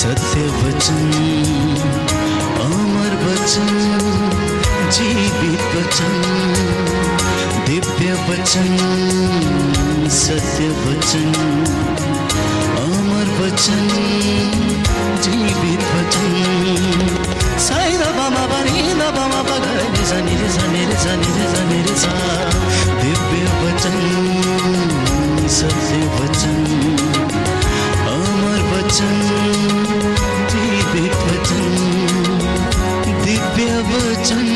सत्य वचन, अमर वचन, जीवित वचन, दिव्य वचन, सत्य वचन, अमर वचन, जीवित वचन। साई दा बाबा बनी दा बाबा बगरे सा निरे सा निरे सा निरे सा निरे सा। दिव्य वचन, सत्य वचन, अमर वचन, जीवित वचन, दिव्य वचन,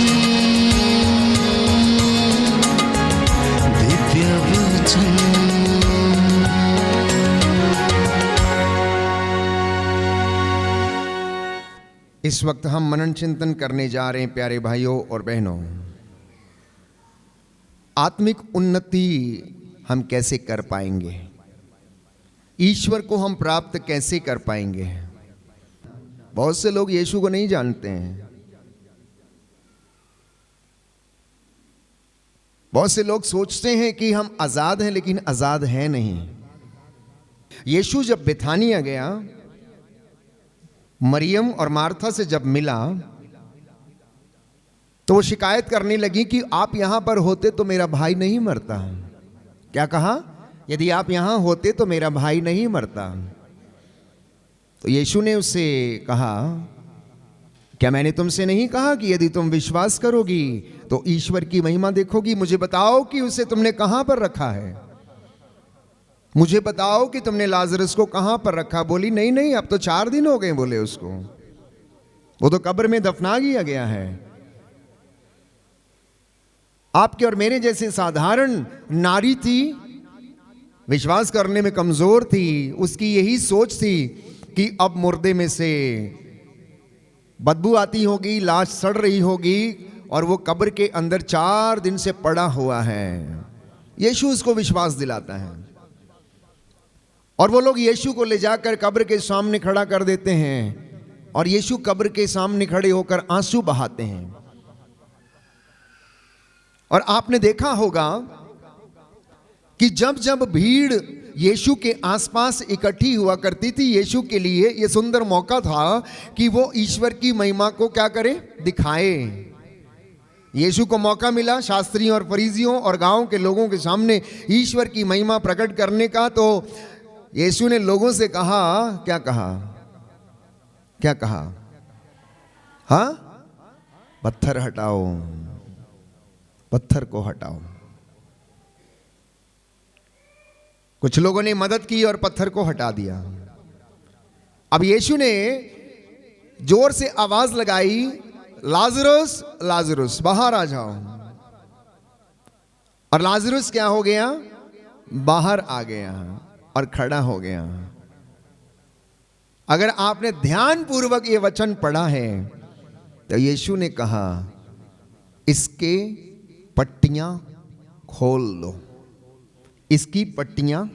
दिव्य वचन। इस वक्त हम मनन चिंतन करने जा रहे हैं प्यारे भाइयों और बहनों। आत्मिक उन्नति हम कैसे कर पाएंगे, ईश्वर को हम प्राप्त कैसे कर पाएंगे। बहुत से लोग यीशु को नहीं जानते हैं। बहुत से लोग सोचते हैं कि हम आजाद हैं, लेकिन आजाद हैं नहीं। यीशु जब बेथानिया गया, मरियम और मार्था से जब मिला, तो वो शिकायत करने लगी कि आप यहां पर होते तो मेरा भाई नहीं मरता। क्या कहा? यदि आप यहां होते तो मेरा भाई नहीं मरता। तो यीशु ने उससे कहा, क्या मैंने तुमसे नहीं कहा कि यदि तुम विश्वास करोगी तो ईश्वर की महिमा देखोगी? मुझे बताओ कि उसे तुमने कहां पर रखा है, मुझे बताओ कि तुमने लाजरस को कहां पर रखा। बोली नहीं नहीं, अब तो 4 दिन हो गए। बोले उसको, वो तो कब्र में दफना दिया गया है। आपके और मेरे जैसे साधारण नारी थी, विश्वास करने में कमजोर थी। उसकी यही सोच थी कि अब मुर्दे में से बदबू आती होगी, लाश सड़ रही होगी और वो कब्र के अंदर 4 दिन से पड़ा हुआ है। यीशु उसको विश्वास दिलाता है और वो लोग यीशु को ले जाकर कब्र के सामने खड़ा कर देते हैं और यीशु कब्र के सामने खड़े होकर आंसू बहाते हैं। और आपने देखा होगा कि जब जब भीड़ यीशु के आसपास इकट्ठी हुआ करती थी, यीशु के लिए यह सुंदर मौका था कि वो ईश्वर की महिमा को क्या करे, दिखाए। यीशु को मौका मिला शास्त्रियों और फरीसियों और गांव के लोगों के सामने ईश्वर की महिमा प्रकट करने का। तो यीशु ने लोगों से कहा, क्या कहा? क्या कहा? हाँ, पत्थर हटाओ, पत्थर को हटाओ। कुछ लोगों ने मदद की और पत्थर को हटा दिया। अब यीशु ने जोर से आवाज लगाई, लाजरस लाजरस बाहर आ जाओ। और लाजरस क्या हो गया? बाहर आ गया और खड़ा हो गया। अगर आपने ध्यान पूर्वक ये वचन पढ़ा है तो यीशु ने कहा, इसके पट्टियां खोल दो, इसकी पट्टियां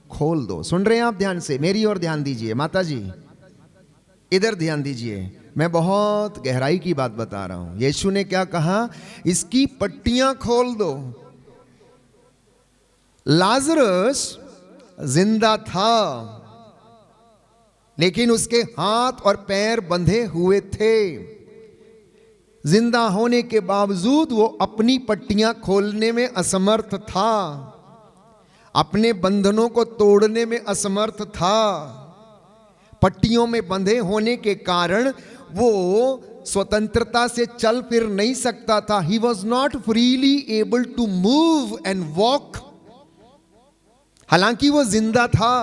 खोल दो। सुन रहे हैं आप? ध्यान से मेरी ओर ध्यान दीजिए। माता जी इधर ध्यान दीजिए, मैं बहुत गहराई की बात बता रहा हूं। यीशु ने क्या कहा? इसकी पट्टियां खोल दो। लाजरस जिंदा था, लेकिन उसके हाथ और पैर बंधे हुए थे। जिंदा होने के बावजूद वो अपनी पट्टियां खोलने में असमर्थ था, अपने बंधनों को तोड़ने में असमर्थ था। पट्टियों में बंधे होने के कारण वो स्वतंत्रता से चल फिर नहीं सकता था। He was not freely able to move and walk. हालांकि वो जिंदा था।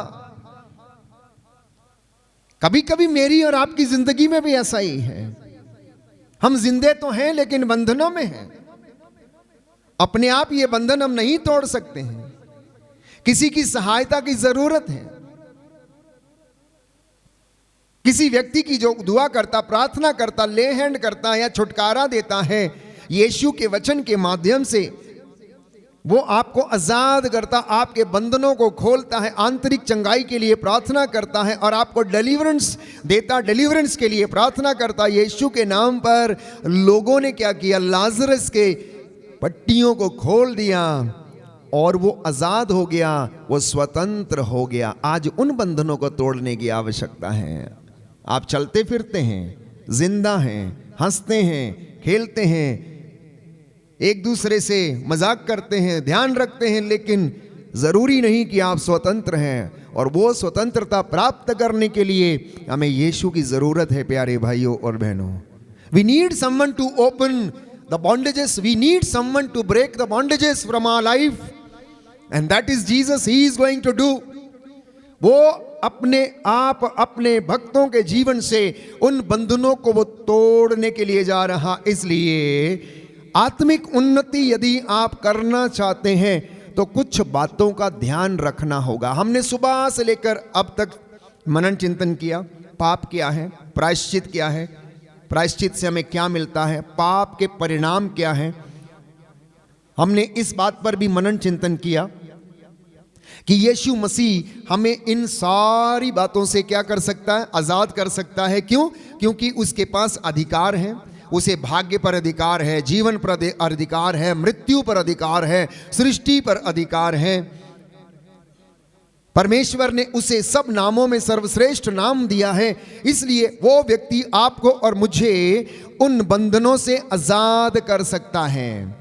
कभी कभी मेरी और आपकी जिंदगी में भी ऐसा ही है। हम जिंदे तो हैं लेकिन बंधनों में हैं। अपने आप ये बंधन हम नहीं तोड़ सकते हैं, किसी की सहायता की जरूरत है। किसी व्यक्ति की जो दुआ करता, प्रार्थना करता, ले हैंड करता या छुटकारा देता है यीशु के वचन के माध्यम से, वो आपको आजाद करता, आपके बंधनों को खोलता है, आंतरिक चंगाई के लिए प्रार्थना करता है और आपको डिलीवरेंस देता, डिलीवरेंस के लिए प्रार्थना करता। यीशु के नाम पर लोगों ने क्या किया? लाजरस के पट्टियों को खोल दिया और वो आजाद हो गया, वो स्वतंत्र हो गया। आज उन बंधनों को तोड़ने की आवश्यकता है। आप चलते फिरते हैं, जिंदा हैं, हंसते हैं, खेलते हैं, एक दूसरे से मजाक करते हैं, ध्यान रखते हैं, लेकिन जरूरी नहीं कि आप स्वतंत्र हैं। और वो स्वतंत्रता प्राप्त करने के लिए हमें यीशु की जरूरत है प्यारे भाइयों और बहनों। We need someone to open the bondages, we need someone to break the bondages from our life, and that is Jesus, he is going to do. वो अपने आप अपने भक्तों के जीवन से उन बंधनों को वो तोड़ने के लिए जा रहा। इसलिए आत्मिक उन्नति यदि आप करना चाहते हैं तो कुछ बातों का ध्यान रखना होगा। हमने सुबह से लेकर अब तक मनन चिंतन किया, पाप क्या है, प्रायश्चित क्या है, प्रायश्चित से हमें क्या मिलता है, पाप के परिणाम क्या है। हमने इस बात पर भी मनन चिंतन किया कि यीशु मसीह हमें इन सारी बातों से क्या कर सकता है, आजाद कर सकता है। क्यों? क्योंकि उसके पास अधिकार है, उसे भाग्य पर अधिकार है, जीवन पर अधिकार है, मृत्यु पर अधिकार है, सृष्टि पर अधिकार है। परमेश्वर ने उसे सब नामों में सर्वश्रेष्ठ नाम दिया है। इसलिए वो व्यक्ति आपको और मुझे उन बंधनों से आजाद कर सकता है।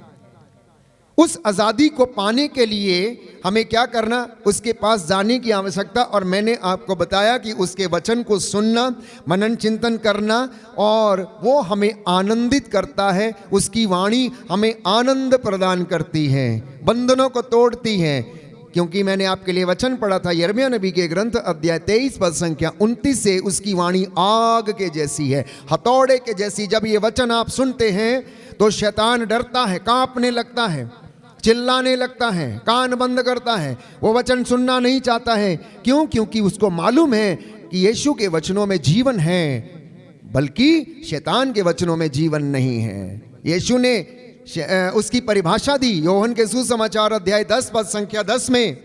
उस आजादी को पाने के लिए हमें क्या करना, उसके पास जाने की आवश्यकता। और मैंने आपको बताया कि उसके वचन को सुनना, मनन चिंतन करना, और वो हमें आनंदित करता है। उसकी वाणी हमें आनंद प्रदान करती है, बंधनों को तोड़ती है। क्योंकि मैंने आपके लिए वचन पढ़ा था यिर्मयाह नबी के ग्रंथ अध्याय 23 पद संख्या 29 से, उसकी वाणी आग के जैसी है, हथौड़े के जैसी। जब ये वचन आप सुनते हैं तो शैतान डरता है, कांपने लगता है, चिल्लाने लगता है, कान बंद करता है, वो वचन सुनना नहीं चाहता है। क्यों? क्योंकि उसको मालूम है कि यीशु के वचनों में जीवन है, बल्कि शैतान के वचनों में जीवन नहीं है। यीशु ने उसकी परिभाषा दी योहन के सुसमाचार अध्याय 10 पद संख्या 10 में,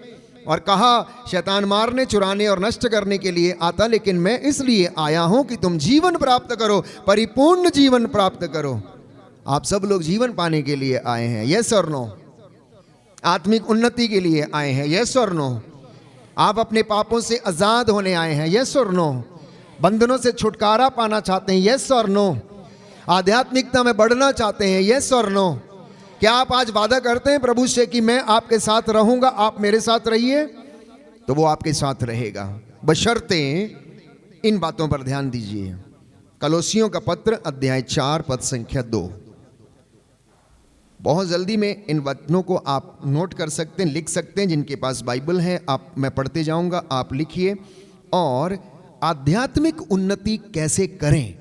और कहा शैतान मारने, चुराने और नष्ट करने के लिए आता, लेकिन मैं इसलिए आया हूं कि तुम जीवन प्राप्त करो, परिपूर्ण जीवन प्राप्त करो। आप सब लोग जीवन पाने के लिए आए हैं, यस और नो? आत्मिक उन्नति के लिए आए हैं, यस और नो? आप अपने पापों से आजाद होने आए हैं, यस और नो? बंधनों से छुटकारा पाना चाहते हैं, यस और नो? आध्यात्मिकता में बढ़ना चाहते हैं, यस और नो? क्या आप आज वादा करते हैं प्रभु से कि मैं आपके साथ रहूंगा, आप मेरे साथ रहिए? तो वो आपके साथ रहेगा, बशर्ते इन बातों पर ध्यान दीजिए। कलोसियों का पत्र अध्याय 4 पद संख्या 2। बहुत जल्दी में इन वचनों को आप नोट कर सकते हैं, लिख सकते हैं। जिनके पास बाइबल है, आप, मैं पढ़ते जाऊंगा, आप लिखिए। और आध्यात्मिक उन्नति कैसे करें,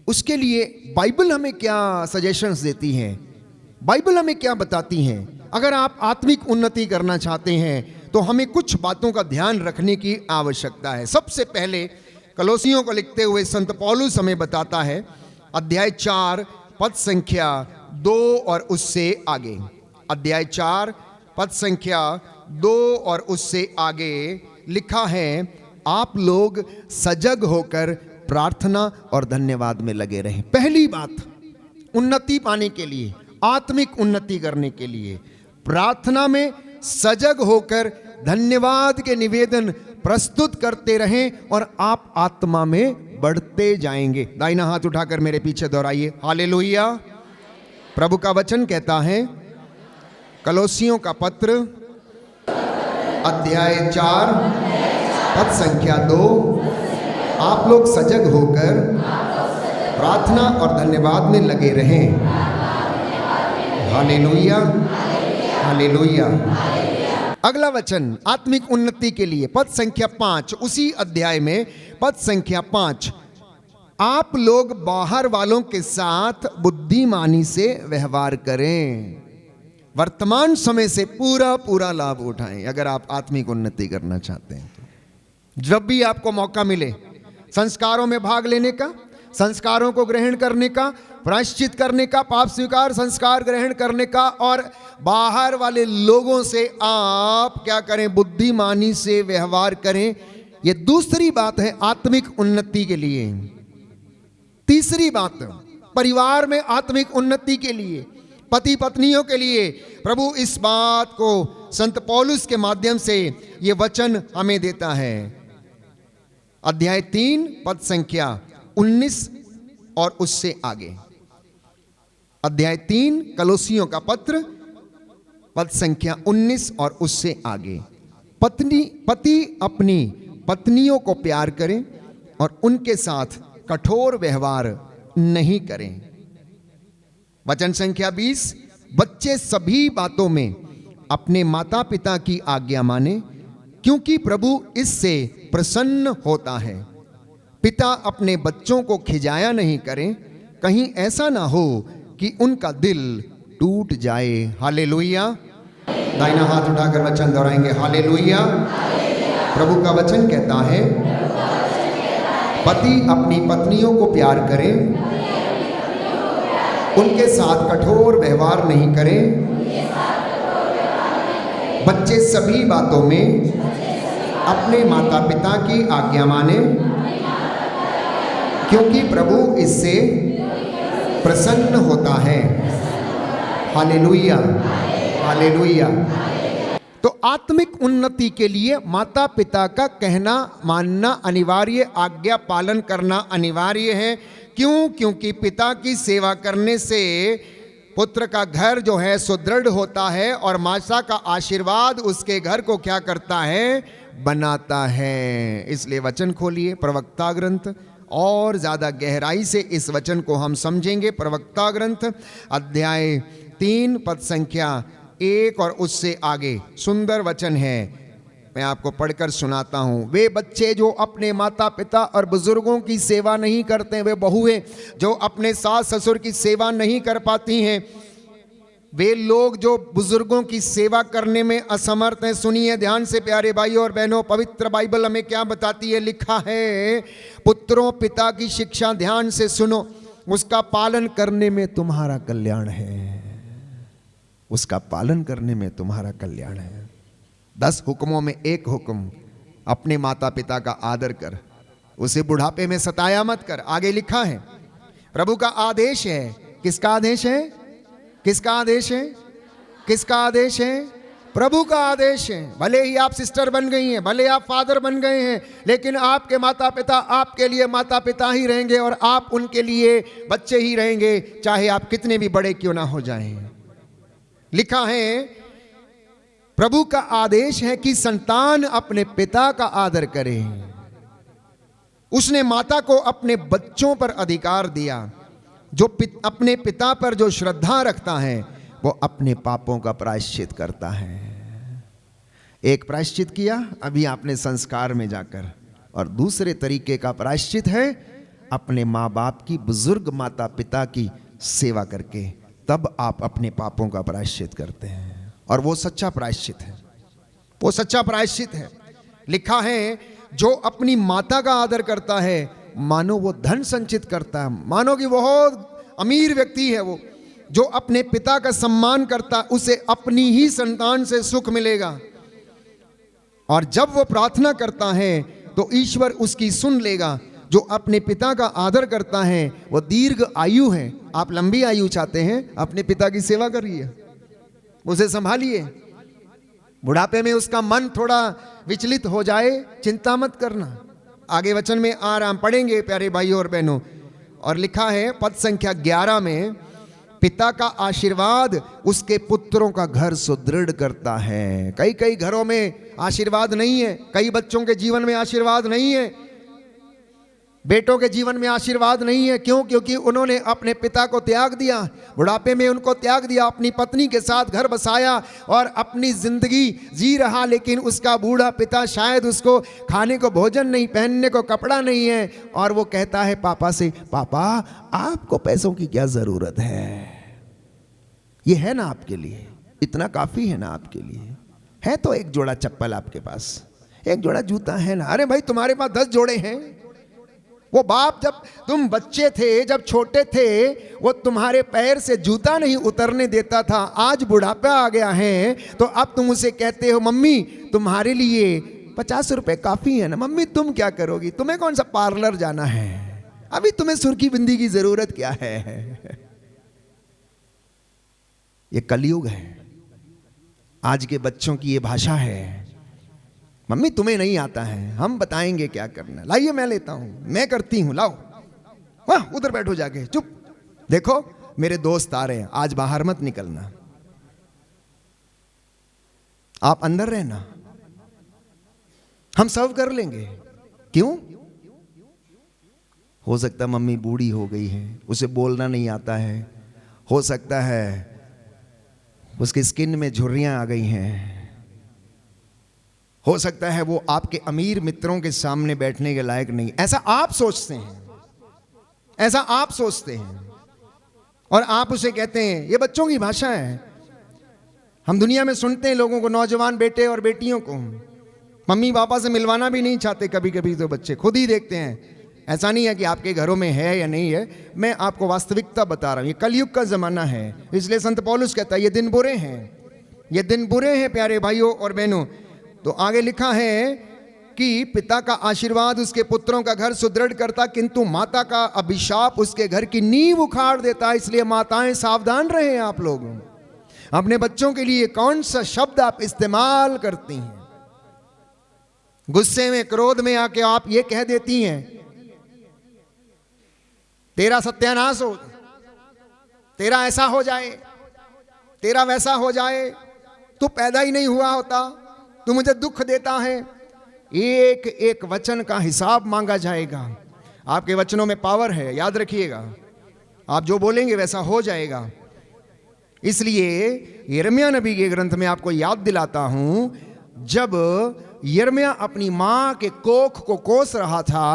उसके लिए बाइबल हमें क्या सजेशंस देती है, बाइबल हमें क्या बताती हैं। अगर आप आत्मिक उन्नति करना चाहते हैं तो हमें कुछ बातों का ध्यान रखने की आवश्यकता है। सबसे पहले कलोसियों को लिखते हुए संत पौलुस हमें बताता है, अध्याय 4 पद संख्या 2 और उससे आगे, अध्याय 4 पद संख्या 2 और उससे आगे लिखा है, आप लोग सजग होकर प्रार्थना और धन्यवाद में लगे रहें। पहली बात, उन्नति पाने के लिए, आत्मिक उन्नति करने के लिए प्रार्थना में सजग होकर धन्यवाद के निवेदन प्रस्तुत करते रहें और आप आत्मा में बढ़ते जाएंगे। दाहिना हाथ उठाकर मेरे पीछे दोहराइए, हालेलुया। प्रभु का वचन कहता है, कलोसियों का पत्र अध्याय 4 पद संख्या 2, आप लोग सजग होकर प्रार्थना और धन्यवाद में लगे रहें। Hallelujah, hallelujah. अगला वचन आत्मिक उन्नति के लिए पद संख्या 5, उसी अध्याय में पद संख्या 5, आप लोग बाहर वालों के साथ बुद्धिमानी से व्यवहार करें। वर्तमान समय से पूरा पूरा लाभ उठाएं अगर आप आत्मिक उन्नति करना चाहते हैं तो। जब भी आपको मौका मिले संस्कारों में भाग लेने का, संस्कारों को ग्रहण करने का, प्रायश्चित करने का, पाप स्वीकार संस्कार ग्रहण करने का, और बाहर वाले लोगों से आप क्या करें, बुद्धिमानी से व्यवहार करें। यह दूसरी बात है आत्मिक उन्नति के लिए। तीसरी बात, परिवार में आत्मिक उन्नति के लिए, पति पत्नियों के लिए प्रभु इस बात को संत पौलुस के माध्यम से ये वचन हमें देता है। अध्याय 3 पद संख्या 19 और उससे आगे। अध्याय 3 कलोसियों का पत्र पद संख्या 19 और उससे आगे। पति अपनी पत्नियों को प्यार करें और उनके साथ कठोर व्यवहार नहीं करें। वचन संख्या 20, बच्चे सभी बातों में अपने माता पिता की आज्ञा माने, क्योंकि प्रभु इससे प्रसन्न होता है। पिता अपने बच्चों को खिजाया नहीं करें, कहीं ऐसा ना हो कि उनका दिल टूट जाए। हालेलुया। दाहिना हाथ उठाकर वचन दोहराएंगे, हालेलुया। प्रभु का वचन कहता है, पति अपनी पत्नियों को प्यार करें, उनके साथ कठोर व्यवहार नहीं करें, बच्चे सभी बातों में अपने माता पिता की आज्ञा माने, क्योंकि प्रभु इससे प्रसन्न होता है। Hallelujah, hallelujah. तो आत्मिक उन्नति के लिए माता पिता का कहना मानना अनिवार्य, आज्ञा पालन करना अनिवार्य है। क्यों? क्योंकि पिता की सेवा करने से पुत्र का घर जो है सुदृढ़ होता है और माता का आशीर्वाद उसके घर को क्या करता है? बनाता है। इसलिए वचन खोलिए, प्रवक्ता ग्रंथ, और ज्यादा गहराई से इस वचन को हम समझेंगे। प्रवक्ता ग्रंथ अध्याय 3 पद संख्या 1 और उससे आगे सुंदर वचन है, मैं आपको पढ़कर सुनाता हूं। वे बच्चे जो अपने माता पिता और बुजुर्गों की सेवा नहीं करते, वे बहुएं जो अपने सास ससुर की सेवा नहीं कर पाती हैं, वे लोग जो बुजुर्गों की सेवा करने में असमर्थ हैं। सुनिए ध्यान से प्यारे भाइयों और बहनों, पवित्र बाइबल हमें क्या बताती है? लिखा है, पुत्रों पिता की शिक्षा ध्यान से सुनो, उसका पालन करने में तुम्हारा कल्याण है। उसका पालन करने में तुम्हारा कल्याण है। 10 हुक्मों में एक हुक्म, अपने माता पिता का आदर कर, उसे बुढ़ापे में सताया मत कर। आगे लिखा है, प्रभु का आदेश है। किसका आदेश है? किसका आदेश है? किसका आदेश है? प्रभु का आदेश है। भले ही आप सिस्टर बन गई हैं, भले आप फादर बन गए हैं, लेकिन आपके माता पिता आपके लिए माता पिता ही रहेंगे और आप उनके लिए बच्चे ही रहेंगे, चाहे आप कितने भी बड़े क्यों ना हो जाएं। लिखा है, प्रभु का आदेश है कि संतान अपने पिता का आदर करे। उसने माता को अपने बच्चों पर अधिकार दिया। जो अपने पिता पर जो श्रद्धा रखता है वो अपने पापों का प्रायश्चित करता है। एक प्रायश्चित किया अभी आपने संस्कार में जाकर, और दूसरे तरीके का प्रायश्चित है अपने माँ बाप की, बुजुर्ग माता पिता की सेवा करके, तब आप अपने पापों का प्रायश्चित करते हैं। और वो सच्चा प्रायश्चित है, वो सच्चा प्रायश्चित है। लिखा है, जो अपनी माता का आदर करता है मानो वो धन संचित करता है, मानो कि बहुत अमीर व्यक्ति है वो। जो अपने पिता का सम्मान करता है उसे अपनी ही संतान से सुख मिलेगा, और जब वो प्रार्थना करता है तो ईश्वर उसकी सुन लेगा। जो अपने पिता का आदर करता है वो दीर्घ आयु है। आप लंबी आयु चाहते हैं, अपने पिता की सेवा करिए, उसे संभालिए। बुढ़ापे में उसका मन थोड़ा विचलित हो जाए, चिंता मत करना। आगे वचन में आराम पढ़ेंगे प्यारे भाइयों और बहनों। और लिखा है पद संख्या 11 में, पिता का आशीर्वाद उसके पुत्रों का घर सुदृढ़ करता है। कई घरों में आशीर्वाद नहीं है, कई बच्चों के जीवन में आशीर्वाद नहीं है, बेटों के जीवन में आशीर्वाद नहीं है। क्यों? क्योंकि उन्होंने अपने पिता को त्याग दिया, बुढ़ापे में उनको त्याग दिया, अपनी पत्नी के साथ घर बसाया और अपनी जिंदगी जी रहा, लेकिन उसका बूढ़ा पिता शायद उसको खाने को भोजन नहीं, पहनने को कपड़ा नहीं है, और वो कहता है पापा से, पापा आपको पैसों की क्या जरूरत है? ये है ना आपके लिए, इतना काफी है ना आपके लिए, है तो एक जोड़ा चप्पल आपके पास, एक जोड़ा जूता है ना। अरे भाई तुम्हारे पास 10 जोड़े हैं। वो बाप जब तुम बच्चे थे, जब छोटे थे, वो तुम्हारे पैर से जूता नहीं उतरने देता था। आज बुढ़ापा आ गया है तो अब तुम उसे कहते हो, मम्मी तुम्हारे लिए 50 रुपए काफी है ना। मम्मी तुम क्या करोगी, तुम्हें कौन सा पार्लर जाना है, अभी तुम्हें सुर्खी बिंदी की जरूरत क्या है। ये कलयुग है, आज के बच्चों की ये भाषा है। मम्मी तुम्हें नहीं आता है, हम बताएंगे क्या करना है। लाइए मैं लेता हूं, मैं करती हूं, लाओ। वाह, उधर बैठो जाके, चुप। देखो मेरे दोस्त आ रहे हैं, आज बाहर मत निकलना, आप अंदर रहना, हम सर्व कर लेंगे। क्यों? हो सकता है मम्मी बूढ़ी हो गई है, उसे बोलना नहीं आता है, हो सकता है उसकी स्किन में झुर्रियां आ गई हैं, हो सकता है वो आपके अमीर मित्रों के सामने बैठने के लायक नहीं। ऐसा आप सोचते हैं, ऐसा आप सोचते हैं, और आप उसे कहते हैं। ये बच्चों की भाषा है। हम दुनिया में सुनते हैं लोगों को, नौजवान बेटे और बेटियों को मम्मी पापा से मिलवाना भी नहीं चाहते। कभी कभी तो बच्चे खुद ही देखते हैं। ऐसा नहीं है कि आपके घरों में है या नहीं है, मैं आपको वास्तविकता बता रहा हूं। ये कलयुग का जमाना है, इसलिए संत पौलुस कहता है ये दिन बुरे हैं, ये दिन बुरे हैं प्यारे भाइयों और बहनों। तो आगे लिखा है कि पिता का आशीर्वाद उसके पुत्रों का घर सुदृढ़ करता, किंतु माता का अभिशाप उसके घर की नींव उखाड़ देता। इसलिए माताएं सावधान रहे। आप लोग अपने बच्चों के लिए कौन सा शब्द आप इस्तेमाल करती हैं? गुस्से में, क्रोध में आके आप ये कह देती हैं तेरा सत्यानाश हो, तेरा ऐसा हो जाए, तेरा वैसा हो जाए, तू पैदा ही नहीं हुआ होता, तू मुझे दुख देता है। एक एक वचन का हिसाब मांगा जाएगा। आपके वचनों में पावर है, याद रखिएगा। आप जो बोलेंगे वैसा हो जाएगा। इसलिए यिर्मयाह नबी के ग्रंथ में आपको याद दिलाता हूं, जब यिर्मयाह अपनी मां के कोख को कोस रहा था,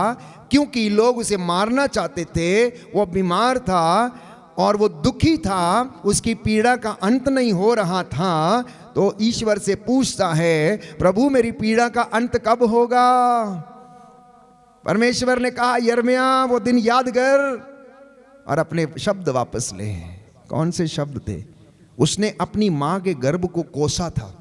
क्योंकि लोग उसे मारना चाहते थे, वो बीमार था और वो दुखी था, उसकी पीड़ा का अंत नहीं हो रहा था, तो ईश्वर से पूछता है प्रभु मेरी पीड़ा का अंत कब होगा? परमेश्वर ने कहा यिर्मयाह वो दिन याद कर और अपने शब्द वापस ले। कौन से शब्द थे? उसने अपनी मां के गर्भ को कोसा था।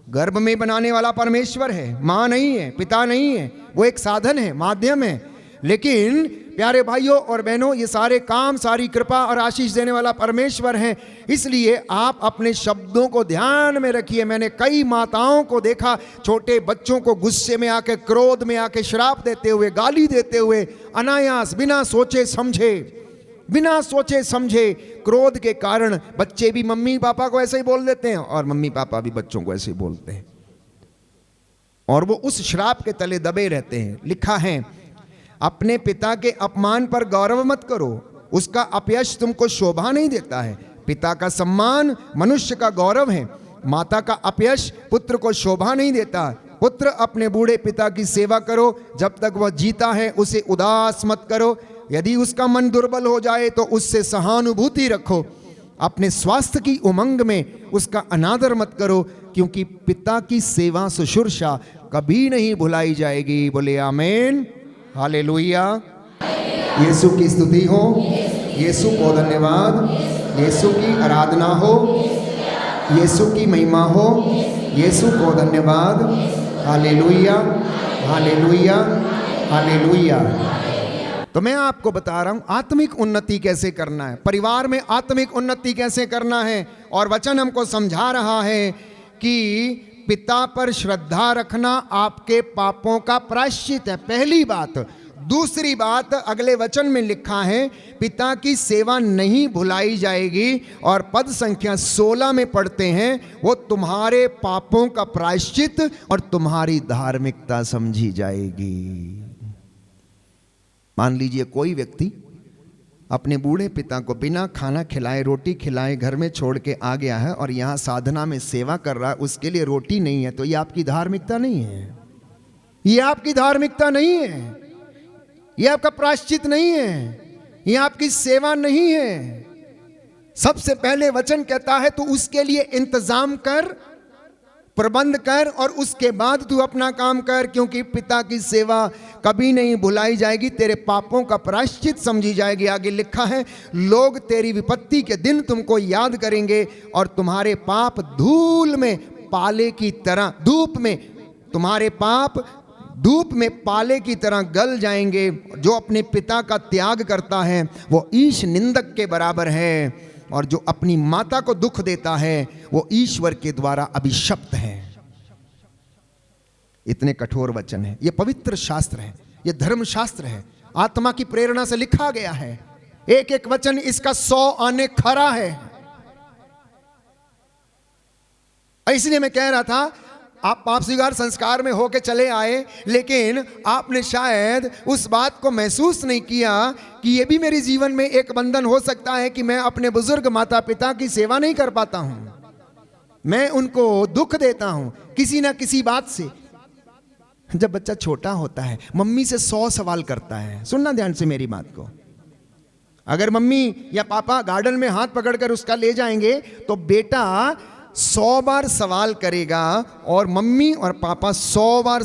गर्भ में बनाने वाला परमेश्वर है, मां नहीं है, पिता नहीं है, वो एक साधन है, माध्यम है। लेकिन प्यारे भाइयों और बहनों, ये सारे काम, सारी कृपा और आशीष देने वाला परमेश्वर है। इसलिए आप अपने शब्दों को ध्यान में रखिए। मैंने कई माताओं को देखा छोटे बच्चों को गुस्से में आके, क्रोध में आके श्राप देते हुए, गाली देते हुए, अनायास, बिना सोचे समझे, बिना सोचे समझे क्रोध के कारण बच्चे भी मम्मी पापा को ऐसे ही बोल देते हैं और मम्मी पापा भी बच्चों को ऐसे ही बोलते हैं, और वो उस श्राप के तले दबे रहते हैं। लिखा है अपने पिता के अपमान पर गौरव मत करो, उसका अपयश तुमको शोभा नहीं देता है। पिता का सम्मान मनुष्य का गौरव है, माता का अपयश पुत्र को शोभा नहीं देता। पुत्र अपने बूढ़े पिता की सेवा करो, जब तक वह जीता है उसे उदास मत करो। यदि उसका मन दुर्बल हो जाए तो उससे सहानुभूति रखो। अपने स्वास्थ्य की उमंग में उसका अनादर मत करो, क्योंकि पिता की सेवा शुश्रूषा कभी नहीं भुलाई जाएगी। बोले आमीन, हालेलुया। यीशु की स्तुति हो, यीशु को धन्यवाद, यीशु की आराधना हो, यीशु की महिमा हो, यीशु को धन्यवाद। Hallelujah, hallelujah, hallelujah. तो मैं आपको बता रहा हूं आत्मिक उन्नति कैसे करना है, परिवार में आत्मिक उन्नति कैसे करना है। और वचन हमको समझा रहा है कि पिता पर श्रद्धा रखना आपके पापों का प्रायश्चित है, पहली बात। दूसरी बात, अगले वचन में लिखा है पिता की सेवा नहीं भुलाई जाएगी, और पद संख्या 16 में पढ़ते हैं वो तुम्हारे पापों का प्रायश्चित और तुम्हारी धार्मिकता समझी जाएगी। मान लीजिए कोई व्यक्ति अपने बूढ़े पिता को बिना खाना खिलाए, रोटी खिलाए घर में छोड़ के आ गया है और यहाँ साधना में सेवा कर रहा है, उसके लिए रोटी नहीं है, तो ये आपकी धार्मिकता नहीं है, ये आपकी धार्मिकता नहीं है, ये आपका प्रायश्चित नहीं है, ये आपकी सेवा नहीं है। सबसे पहले वचन कहता है तो उसके लिए इंतजाम कर, प्रबंध कर, और उसके बाद तू अपना काम कर, क्योंकि पिता की सेवा कभी नहीं भुलाई जाएगी, तेरे पापों का प्रायश्चित समझी जाएगी। आगे लिखा है लोग तेरी विपत्ति के दिन तुमको याद करेंगे और तुम्हारे पाप धूल में पाले की तरह, धूप में, तुम्हारे पाप धूप में पाले की तरह गल जाएंगे। जो अपने पिता का त्याग करता है वो ईश निंदक के बराबर है, और जो अपनी माता को दुख देता है वो ईश्वर के द्वारा अभिशप्त है। इतने कठोर वचन है। ये पवित्र शास्त्र है, ये धर्म शास्त्र है, आत्मा की प्रेरणा से लिखा गया है। एक एक वचन इसका 100 आने खरा है। इसलिए मैं कह रहा था, आप पाप स्वीकार संस्कार में होके चले आए, लेकिन आपने शायद उस बात को महसूस नहीं किया कि ये भी मेरे जीवन में एक बंधन हो सकता है कि मैं अपने बुजुर्ग माता पिता की सेवा नहीं कर पाता हूं, मैं उनको दुख देता हूं किसी ना किसी बात से। जब बच्चा छोटा होता है मम्मी से 100 सवाल करता है। सुनना ध्यान से मेरी बात को। अगर मम्मी या पापा गार्डन में हाथ पकड़कर उसका ले जाएंगे तो बेटा 100 बार सवाल करेगा और मम्मी और पापा 100 बार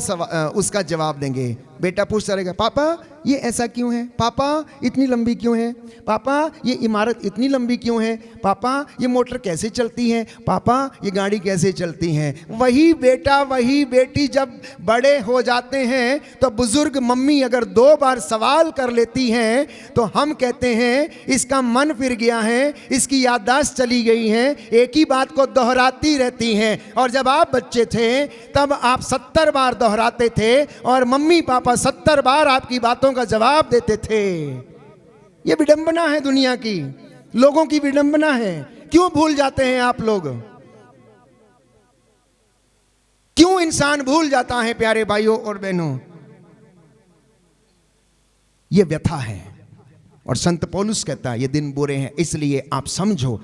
उसका जवाब देंगे। बेटा पूछता रहेगा, पापा ये ऐसा क्यों है, पापा इतनी लंबी क्यों है, पापा ये इमारत इतनी लंबी क्यों है, पापा ये मोटर कैसे चलती है, पापा ये गाड़ी कैसे चलती है। वही बेटा वही बेटी जब बड़े हो जाते हैं तो बुजुर्ग मम्मी अगर 2 बार सवाल कर लेती हैं तो हम कहते हैं इसका मन फिर गया है, इसकी याददाश्त चली गई है, एक ही बात को दोहराती रहती हैं। और जब आप बच्चे थे तब आप 70 बार दोहराते थे और मम्मी पापा 70 बार आपकी बातों का जवाब देते थे। यह विडंबना है दुनिया की, लोगों की विडंबना है। क्यों भूल जाते हैं आप लोग? क्यों इंसान भूल जाता है प्यारे भाइयों और बहनों? यह व्यथा है। और संत पौलुस कहता है ये दिन बुरे हैं, इसलिए आप समझो,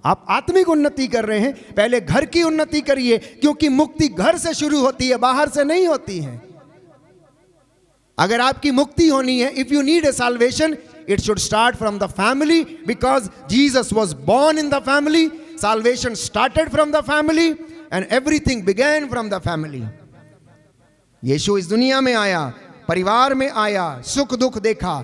आप आत्मिक उन्नति कर रहे हैं, पहले घर की उन्नति करिए, क्योंकि मुक्ति घर से शुरू होती है, बाहर से नहीं होती है। अगर आपकी मुक्ति होनी है, if you need a salvation, it should start from the family, because Jesus was born in the family, salvation started from the family and everything began from the family. Yeshu इस दुनिया में आया, परिवार में आया, सुख दुख देखा,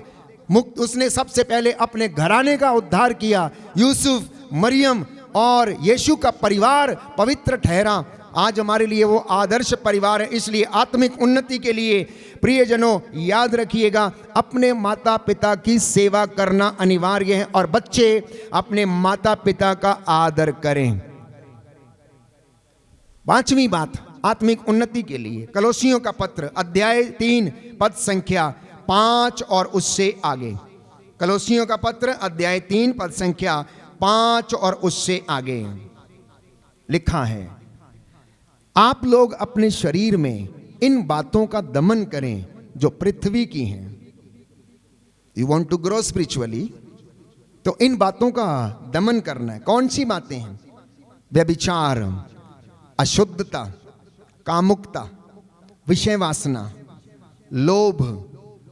मुक्त उसने सबसे पहले अपने घराने का उद्धार किया। यूसुफ, मरियम और यीशु का परिवार पवित्र ठहरा। आज हमारे लिए वो आदर्श परिवार है। इसलिए आत्मिक उन्नति के लिए प्रियजनों याद रखिएगा, अपने माता पिता की सेवा करना अनिवार्य है और बच्चे अपने माता पिता का आदर करें। 5वीं बात आत्मिक उन्नति के लिए, कलोसियों का पत्र अध्याय 3 पद संख्या 5 और उससे आगे। कलोसियों का पत्र अध्याय 3 पद संख्या 5 और उससे आगे लिखा है, आप लोग अपने शरीर में इन बातों का दमन करें जो पृथ्वी की हैं। You want to grow spiritually, तो इन बातों का दमन करना है। कौन सी बातें हैं? व्यभिचार, अशुद्धता, कामुकता, विषय वासना, लोभ,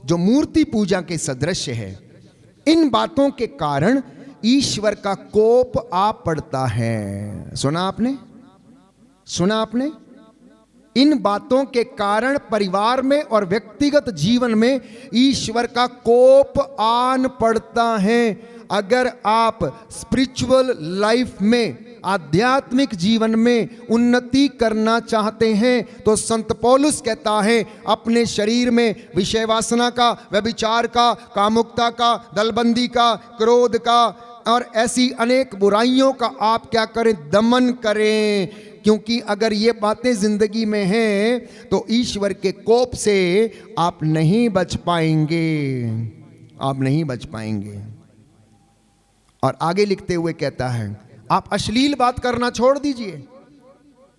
जो मूर्ति पूजा के सदृश है। इन बातों के कारण ईश्वर का कोप आ पड़ता है। सुना आपने? सुना आपने? इन बातों के कारण परिवार में और व्यक्तिगत जीवन में ईश्वर का कोप आन पड़ता है। अगर आप स्पिरिचुअल लाइफ में, आध्यात्मिक जीवन में उन्नति करना चाहते हैं तो संत पौलुस कहता है अपने शरीर में विषय वासना का, व्यभिचार का, कामुकता का, दलबंदी का, क्रोध का और ऐसी अनेक बुराइयों का आप क्या करें? दमन करें। क्योंकि अगर ये बातें जिंदगी में हैं तो ईश्वर के कोप से आप नहीं बच पाएंगे, आप नहीं बच पाएंगे। और आगे लिखते हुए कहता है आप अश्लील बात करना छोड़ दीजिए,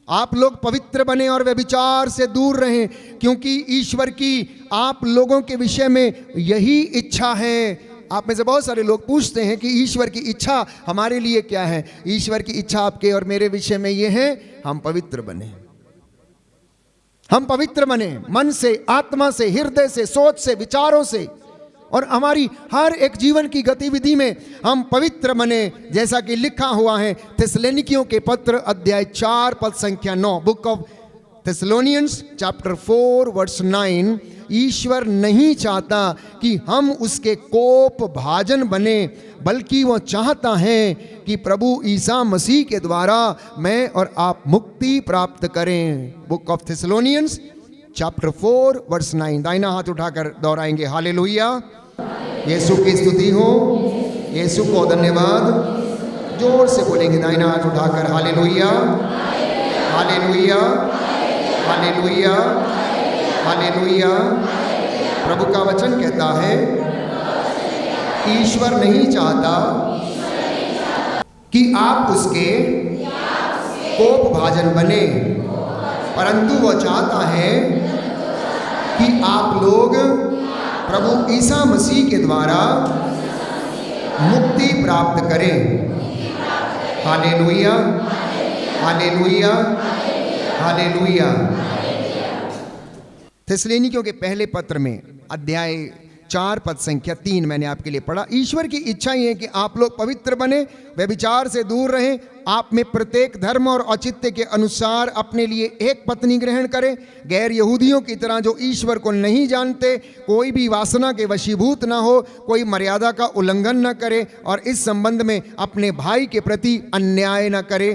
आप लोग पवित्र बने और व्यभिचार से दूर रहें, क्योंकि ईश्वर की आप लोगों के विषय में यही इच्छा है। आप में से बहुत सारे लोग पूछते हैं कि ईश्वर की इच्छा हमारे लिए क्या है? ईश्वर की इच्छा आपके और मेरे विषय में ये है, हम पवित्र बने, हम पवित्र बने मन से, आत्मा से, हृदय से, सोच से, विचारों से, और हमारी हर एक जीवन की गतिविधि में हम पवित्र बने, जैसा कि लिखा हुआ है थिस्सलुनीकियों के पत्र अध्याय 4 पद संख्या 9, book of Thessalonians chapter 4 verse 9। ईश्वर नहीं चाहता कि हम उसके कोप भाजन बने, बल्कि वो चाहता है कि प्रभु ईसा मसीह के द्वारा मैं और आप मुक्ति प्राप्त करें। Book of Thessalonians chapter 4 verse 9। दाहिना हाथ उठाकर दोहराएंगे हालेलुया। यीशु की स्तुति हो, यीशु को धन्यवाद। जोर से बोलेंगे दाहिना हाथ उठाकर हालेलुया, हालेलुया, हालेलुया, हालेलुया। प्रभु का वचन कहता है ईश्वर नहीं चाहता कि आप उसके कोप भाजन बने, परंतु वो चाहता है कि आप लोग प्रभु ईसा मसीह के द्वारा मुक्ति प्राप्त करें। Hallelujah, hallelujah, hallelujah. थिस्सलुनीकियों के पहले पत्र में अध्याय 4 पद संख्या 3 मैंने आपके लिए पढ़ा। ईश्वर की इच्छा ही है कि आप लोग पवित्र बने, व्यभिचार से दूर रहें, आप में प्रत्येक धर्म और औचित्य के अनुसार अपने लिए एक पत्नी ग्रहण करें, गैर यहूदियों की तरह जो ईश्वर को नहीं जानते, कोई भी वासना के वशीभूत ना हो, कोई मर्यादा का उल्लंघन न करे और इस संबंध में अपने भाई के प्रति अन्याय न करे,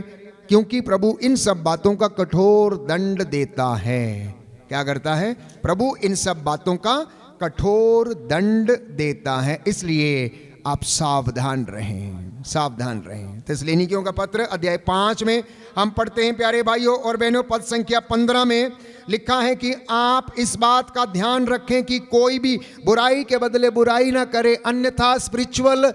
क्योंकि प्रभु इन सब बातों का कठोर दंड देता है। क्या करता है? प्रभु इन सब बातों का कठोर दंड देता है, इसलिए आप सावधान रहें, सावधान रहें। थिस्सलुनीकियों का पत्र अध्याय 5 में हम पढ़ते हैं, प्यारे भाइयों और बहनों, पद संख्या 15 में लिखा है कि आप इस बात का ध्यान रखें कि कोई भी बुराई के बदले बुराई ना करे, अन्यथा स्पिरिचुअल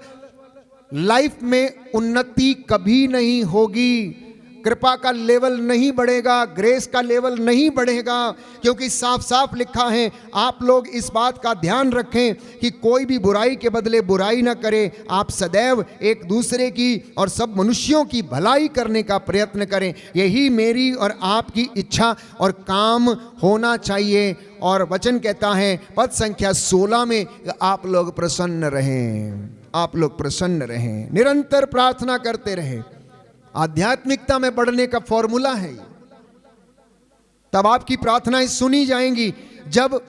लाइफ में उन्नति कभी नहीं होगी, कृपा का लेवल नहीं बढ़ेगा, ग्रेस का लेवल नहीं बढ़ेगा, क्योंकि साफ साफ लिखा है आप लोग इस बात का ध्यान रखें कि कोई भी बुराई के बदले बुराई ना करे, आप सदैव एक दूसरे की और सब मनुष्यों की भलाई करने का प्रयत्न करें। यही मेरी और आपकी इच्छा और काम होना चाहिए। और वचन कहता है पद संख्या 16 में आप लोग प्रसन्न रहें, आप लोग प्रसन्न रहें, निरंतर प्रार्थना करते रहें। आध्यात्मिकता में बढ़ने का फॉर्मूला है। तब आपकी प्रार्थनाएं सुनी जाएंगी जब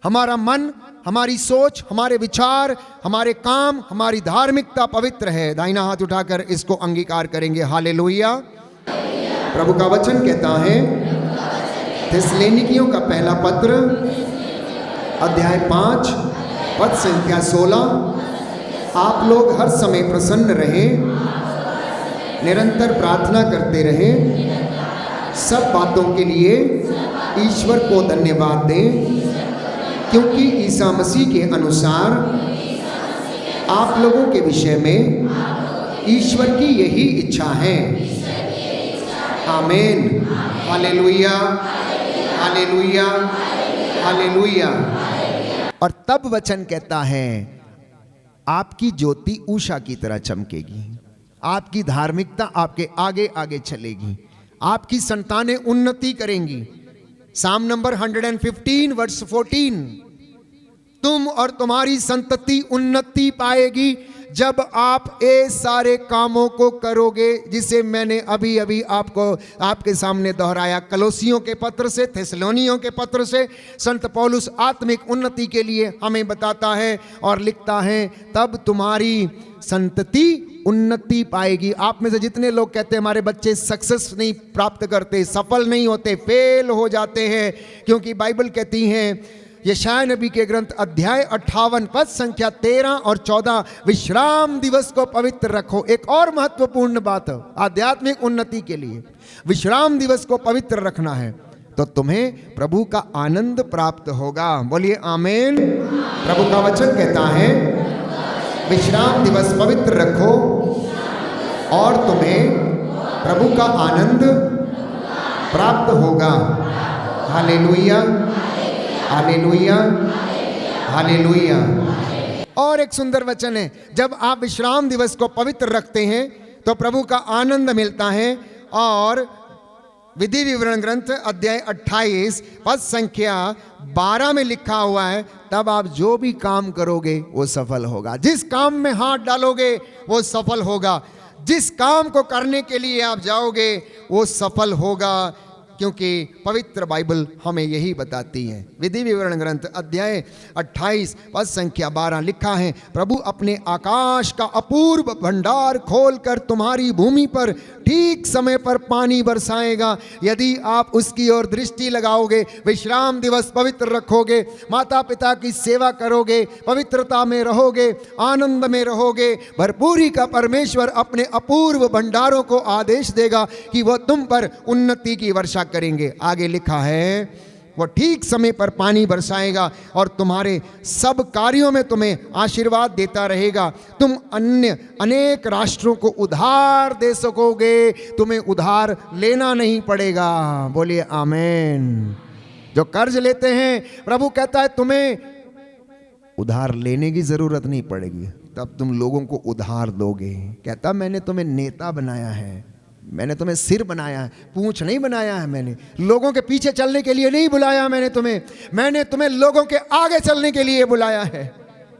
हमारा मन, हमारी सोच, हमारे विचार, हमारे काम, हमारी धार्मिकता पवित्र है। दाहिना हाथ उठाकर इसको अंगीकार करेंगे। हालेलुया। प्रभु का वचन कहता है थिस्सलुनीकियों का पहला पत्र अध्याय 5 पद संख्या 16, आप लोग हर समय प्रसन्न रहें, निरंतर प्रार्थना करते रहें, सब बातों के लिए ईश्वर को धन्यवाद दें, क्योंकि ईसा मसीह के अनुसार आप लोगों के विषय में ईश्वर की यही इच्छा है। आमीन। Hallelujah, hallelujah, hallelujah. और तब वचन कहता है आपकी ज्योति उषा की तरह चमकेगी, आपकी धार्मिकता आपके आगे आगे चलेगी, आपकी संतानें उन्नति करेंगी। साम नंबर 115 वर्स 14, तुम और तुम्हारी संतति उन्नति पाएगी जब आप ये सारे कामों को करोगे जिसे मैंने अभी अभी आपको आपके सामने दोहराया। कलोसियों के पत्र से, थिस्सलुनीकियों के पत्र से संत पौलुस आत्मिक उन्नति के लिए हमें बताता है और लिखता है तब तुम्हारी संतति उन्नति पाएगी। आप में से जितने लोग कहते हैं हमारे बच्चे सक्सेस नहीं प्राप्त करते, सफल नहीं होते, फेल हो जाते हैं, क्योंकि बाइबल कहती है यशायाह नबी के ग्रंथ अध्याय 58 पद संख्या 13 और 14, विश्राम दिवस को पवित्र रखो। एक और महत्वपूर्ण बात है आध्यात्मिक उन्नति के लिए, विश्राम दिवस को पवित्र रखना है तो तुम्हें प्रभु का आनंद प्राप्त होगा। बोलिए आमीन। प्रभु का वचन कहता है विश्राम दिवस पवित्र रखो और तुम्हें प्रभु का आनंद प्राप्त होगा। Hallelujah, hallelujah, hallelujah. और एक सुंदर वचन है, जब आप विश्राम दिवस को पवित्र रखते हैं तो प्रभु का आनंद मिलता है। और विधि विवरण ग्रंथ अध्याय 28 पद संख्या 12 में लिखा हुआ है तब आप जो भी काम करोगे वो सफल होगा। जिस काम में हाथ डालोगे वो सफल होगा, जिस काम को करने के लिए आप जाओगे वो सफल होगा, क्योंकि पवित्र बाइबल हमें यही बताती है। विधि विवरण ग्रंथ अध्याय 28 पद संख्या 12 लिखा है प्रभु अपने आकाश का अपूर्व भंडार खोलकर तुम्हारी भूमि पर ठीक समय पर पानी बरसाएगा यदि आप उसकी ओर दृष्टि लगाओगे, विश्राम दिवस पवित्र रखोगे, माता पिता की सेवा करोगे, पवित्रता में रहोगे, आनंद में रहोगे। भरपूरी का परमेश्वर अपने अपूर्व भंडारों को आदेश देगा कि वह तुम पर उन्नति की वर्षा करेंगे। आगे लिखा है वो ठीक समय पर पानी बरसाएगा और तुम्हारे सब कार्यों में तुम्हें आशीर्वाद देता रहेगा। तुम अन्य अनेक राष्ट्रों को उधार दे सकोगे, तुम्हें उधार लेना नहीं पड़ेगा। बोलिए आमीन। जो कर्ज लेते हैं प्रभु कहता है तुम्हें उधार लेने की जरूरत नहीं पड़ेगी, तब तुम लोगों को उधार दोगे। कहता मैंने तुम्हें नेता बनाया है, मैंने तुम्हें सिर बनाया है, पूंछ नहीं बनाया है। मैंने लोगों के पीछे चलने के लिए नहीं बुलाया, मैंने तुम्हें लोगों के आगे चलने के लिए बुलाया है।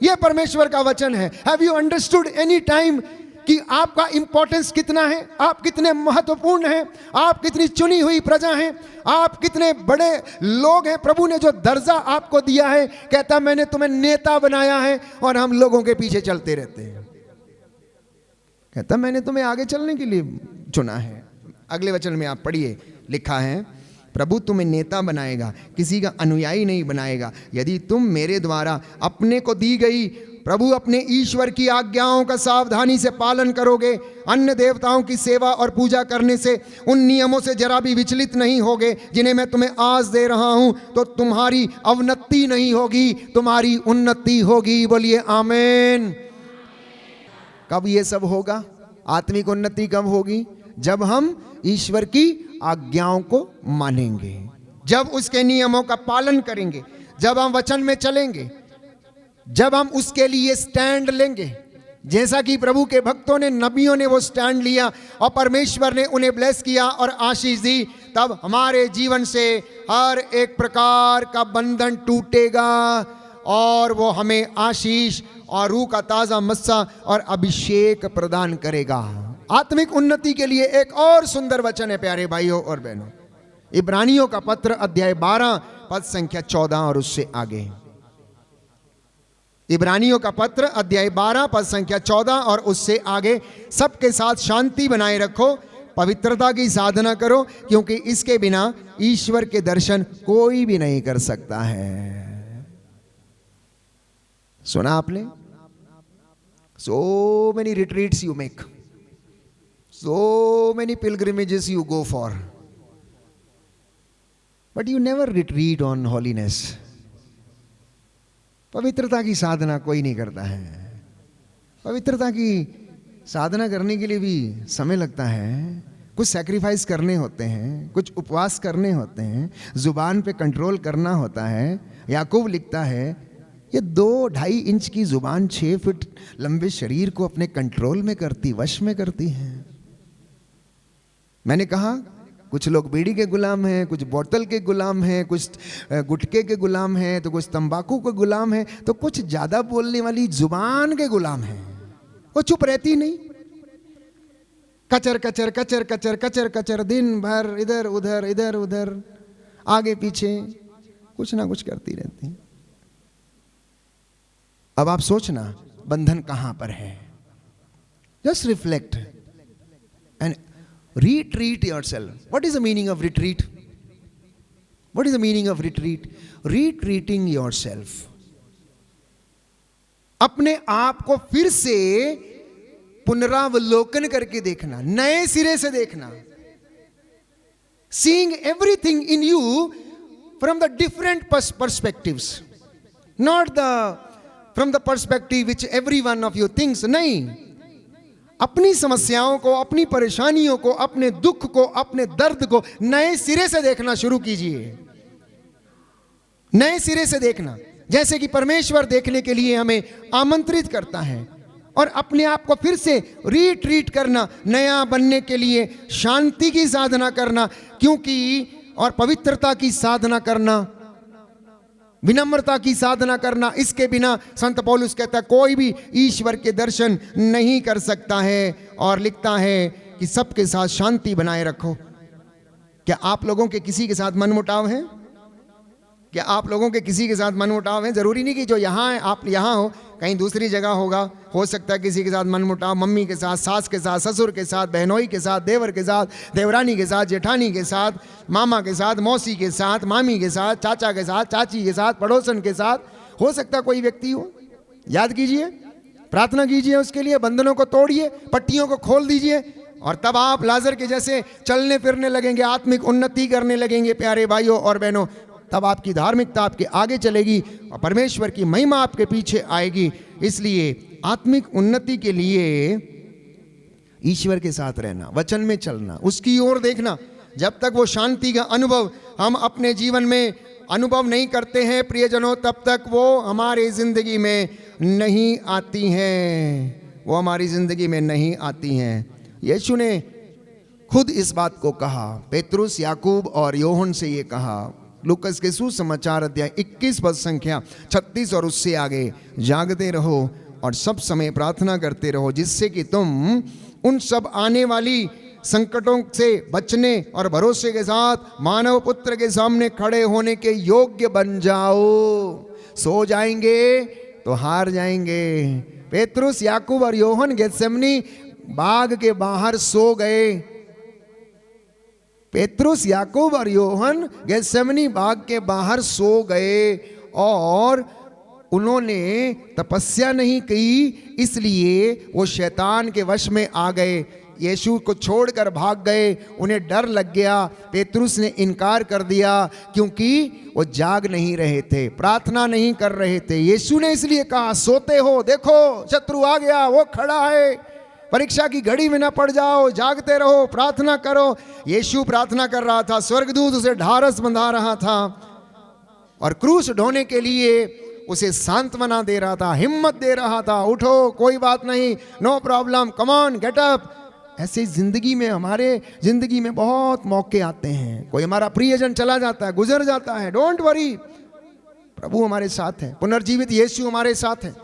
यह परमेश्वर का वचन है। Have you understood any time कि आपका इंपॉर्टेंस कितना है, आप कितने महत्वपूर्ण हैं, आप कितनी चुनी हुई प्रजा हैं, आप कितने बड़े लोग हैं। प्रभु ने जो दर्जा आपको दिया है, कहता मैंने तुम्हें नेता बनाया है और हम लोगों के पीछे चलते रहते हैं। कहता मैंने तुम्हें आगे चलने के लिए चुना है। अगले वचन में आप पढ़िए, लिखा है प्रभु तुम्हें नेता बनाएगा, किसी का अनुयायी नहीं बनाएगा। यदि तुम मेरे द्वारा अपने को दी गई प्रभु अपने ईश्वर की आज्ञाओं का सावधानी से पालन करोगे, अन्य देवताओं की सेवा और पूजा करने से उन नियमों से जरा भी विचलित नहीं होगे जिन्हें मैं तुम्हें आज दे रहा हूं, तो तुम्हारी अवनति नहीं होगी, तुम्हारी उन्नति होगी। बोलिए आमीन। कब ये सब होगा? आत्मिक उन्नति कब होगी? जब हम ईश्वर की आज्ञाओं को मानेंगे, जब उसके नियमों का पालन करेंगे, जब हम वचन में चलेंगे, जब हम उसके लिए स्टैंड लेंगे। जैसा कि प्रभु के भक्तों ने, नबियों ने वो स्टैंड लिया और परमेश्वर ने उन्हें ब्लेस किया और आशीष दी, तब हमारे जीवन से हर एक प्रकार का बंधन टूटेगा और वो हमें आशीष और रूह का ताजा मस्सा और अभिषेक प्रदान करेगा। आत्मिक उन्नति के लिए एक और सुंदर वचन है प्यारे भाइयों और बहनों, इब्रानियों का पत्र अध्याय 12 पद संख्या 14 और उससे आगे। इब्रानियों का पत्र अध्याय 12 पद संख्या 14 और उससे आगे। सबके साथ शांति बनाए रखो, पवित्रता की साधना करो, क्योंकि इसके बिना ईश्वर के दर्शन कोई भी नहीं कर सकता है। सुना आपने? So many retreats you make, so many pilgrimages you go for, but you never retreat on holiness. पवित्रता की साधना कोई नहीं करता है। पवित्रता की साधना करने के लिए भी समय लगता है, कुछ सैक्रिफाइस करने होते हैं, कुछ उपवास करने होते हैं, जुबान पे कंट्रोल करना होता है। याकूब लिखता है ये 2-2.5 इंच की जुबान 6 फीट लंबे शरीर को अपने कंट्रोल में करती, वश में करती है। मैंने कहा कुछ लोग बीड़ी के गुलाम हैं, कुछ बोतल के गुलाम हैं, कुछ गुटखे के गुलाम हैं, तो कुछ तंबाकू के गुलाम हैं, तो कुछ ज्यादा बोलने वाली जुबान के गुलाम हैं। वो चुप रहती नहीं, कचर कचर कचर कचर कचर कचर दिन भर इधर उधर आगे पीछे कुछ ना कुछ करती रहती। अब आप सोचना बंधन कहां पर है? Just reflect and retreat yourself. What is the meaning of retreat? What is the meaning of retreat? Retreating yourself. अपने आप को फिर से पुनरावलोकन करके देखना, नए सिरे से देखना. Seeing everything in you from the different perspectives. Not from the perspective which every one of you thinks. नहीं, अपनी समस्याओं को, अपनी परेशानियों को, अपने दुख को, अपने दर्द को नए सिरे से देखना शुरू कीजिए. नए सिरे से देखना, जैसे कि परमेश्वर देखने के लिए हमें आमंत्रित करता है. और अपने आप को फिर से रिट्रीट करना, नया बनने के लिए शांति की साधना करना, क्योंकि और पवित्रता की साधना करना, विनम्रता की साधना करना. इसके बिना संत पौलुस कहता है कोई भी ईश्वर के दर्शन नहीं कर सकता है. और लिखता है कि सबके साथ शांति बनाए रखो. क्या आप लोगों के किसी के साथ मनमुटाव है? क्या आप लोगों के किसी के साथ मनमुटाव है? जरूरी नहीं कि जो यहाँ है आप यहाँ हो, कहीं दूसरी जगह होगा. हो सकता है किसी के साथ मनमुटाव, मम्मी के साथ, सास के साथ, ससुर के साथ, बहनोई के साथ, देवर के साथ, देवरानी के साथ, जेठानी के साथ, मामा के साथ, मौसी के साथ, मामी के साथ, चाचा के साथ, चाची के साथ, पड़ोसन के साथ. हो सकता कोई व्यक्ति हो. याद कीजिए, प्रार्थना कीजिए उसके लिए, बंधनों को तोड़िए, पट्टियों को खोल दीजिए. और तब आप लाजर के जैसे चलने फिरने लगेंगे, आत्मिक उन्नति करने लगेंगे प्यारे भाइयों और बहनों। तब आपकी धार्मिकता आपके आगे चलेगी और परमेश्वर की महिमा आपके पीछे आएगी। इसलिए आत्मिक उन्नति के लिए ईश्वर के साथ रहना, वचन में चलना, उसकी ओर देखना। जब तक वो शांति का अनुभव हम अपने जीवन में अनुभव नहीं करते हैं प्रियजनों, तब तक वो हमारी जिंदगी में नहीं आती हैं, वो हमारी जिंदगी में नहीं आती हैं। यीशु ने खुद इस बात को कहा, पेतरुस, याकूब और योहन से ये कहा, लूकस के सुसमाचार अध्याय 21 पद संख्या 36 और उससे आगे, जागते रहो और सब समय प्रार्थना करते रहो, जिससे कि तुम उन सब आने वाली संकटों से बचने और भरोसे के साथ मानव पुत्र के सामने खड़े होने के योग्य बन जाओ। सो जाएंगे तो हार जाएंगे। पेतरुस, याकूब और योहन गेत्सेमनी बाग के बाहर सो गए। पेतरुस, याकूब और योहन गेत्सेमनी बाग के बाहर सो गए और उन्होंने तपस्या नहीं की, इसलिए वो शैतान के वश में आ गए, यीशु को छोड़कर भाग गए। उन्हें डर लग गया, पेतरुस ने इनकार कर दिया क्योंकि वो जाग नहीं रहे थे, प्रार्थना नहीं कर रहे थे। यीशु ने इसलिए कहा, सोते हो, देखो शत्रु आ गया, वो खड़ा है, परीक्षा की घड़ी में ना पड़ जाओ, जागते रहो, प्रार्थना करो। यीशु प्रार्थना कर रहा था, स्वर्गदूत उसे ढारस बंधा रहा था और क्रूस ढोने के लिए उसे सांत्वना दे रहा था, हिम्मत दे रहा था, उठो, कोई बात नहीं, no problem, come on, get up. ऐसे जिंदगी में, हमारे जिंदगी में बहुत मौके आते हैं। कोई हमारा प्रियजन चला जाता है, गुजर जाता है, डोंट वरी, प्रभु हमारे साथ है, पुनर्जीवित यीशु हमारे साथ है,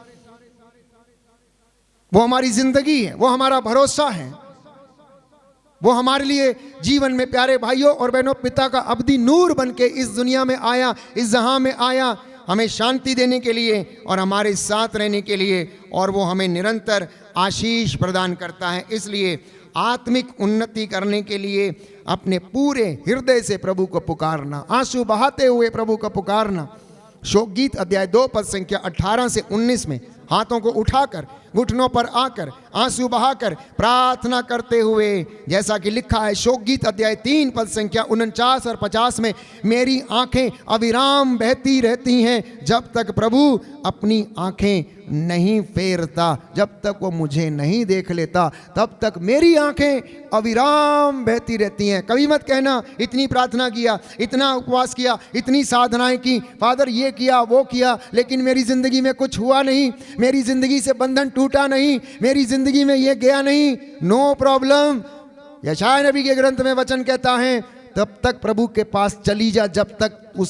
वो हमारी जिंदगी है, वो हमारा भरोसा है, वो हमारे लिए जीवन में प्यारे भाइयों और बहनों पिता का अब्दी नूर बन के इस दुनिया में आया, इस जहां में आया, हमें शांति देने के लिए और हमारे साथ रहने के लिए, और वो हमें निरंतर आशीष प्रदान करता है। इसलिए आत्मिक उन्नति करने के लिए अपने पूरे हृदय से प्रभु को पुकारना, आंसू बहाते हुए प्रभु को पुकारना। शोक गीत अध्याय 2 पद संख्या 18 से 19 में हाथों को उठाकर घुटनों पर आकर आंसू बहाकर प्रार्थना करते हुए, जैसा कि लिखा है शोक गीत अध्याय 3 पद संख्या 49 और 50 में, मेरी आंखें अविराम बहती रहती हैं जब तक प्रभु अपनी आंखें नहीं फेरता, जब तक वो मुझे नहीं देख लेता तब तक मेरी आंखें अविराम बहती रहती हैं। कभी मत कहना इतनी प्रार्थना किया, इतना उपवास किया, इतनी साधनाएं की, फादर ये किया वो किया, लेकिन मेरी जिंदगी में कुछ हुआ नहीं, मेरी जिंदगी से बंधन टूटा नहीं, मेरी जिंदगी में ये गया नहीं। No problem. यशायाह नबी के ग्रंथ में वचन कहता है, तब तक प्रभु के पास चली जा, जब तक तू